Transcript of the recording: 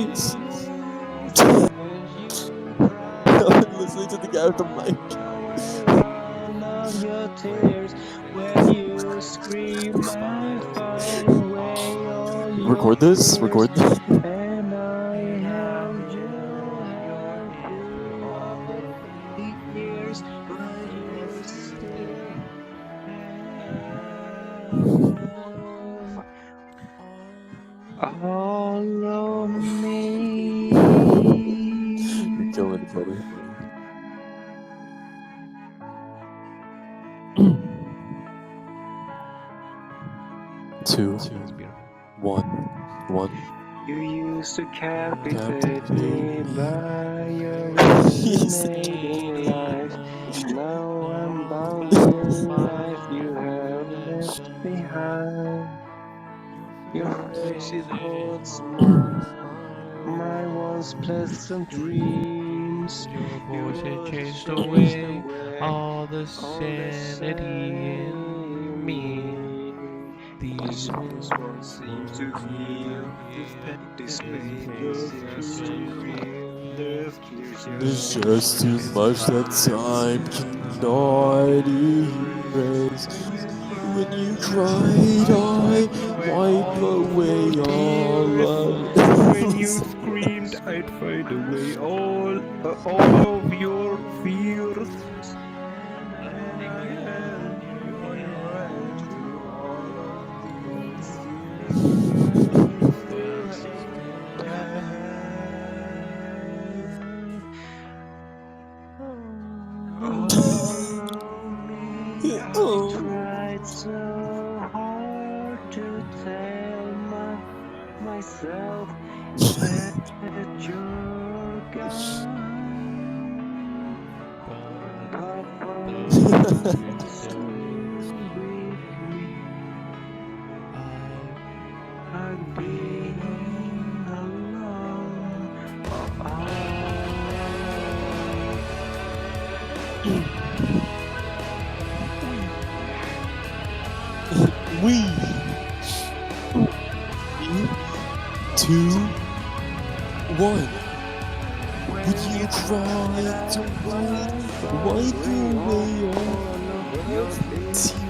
face. I'm listening to the guy with the mic. Your tears when you scream and find away all your Record this. fears. Record this. And I held your years, but you still have all of me. You're killing it, buddy. Two, one. You used to capitate me by your He's- fascinating life. Now I'm bound in life you have left behind. Your face it haunts my once pleasant dreams. Your voice had changed away all the sanity in me. These wounds won't seem to heal. This pain seems to real. There's just too much that time cannot erase. When you cried, I wipe away all of When you screamed, I'd find away all of your fears. Tried so hard to tell myself that you're gone, but I've been alone. We 2, 1. Would you try to wipe away all of your tears?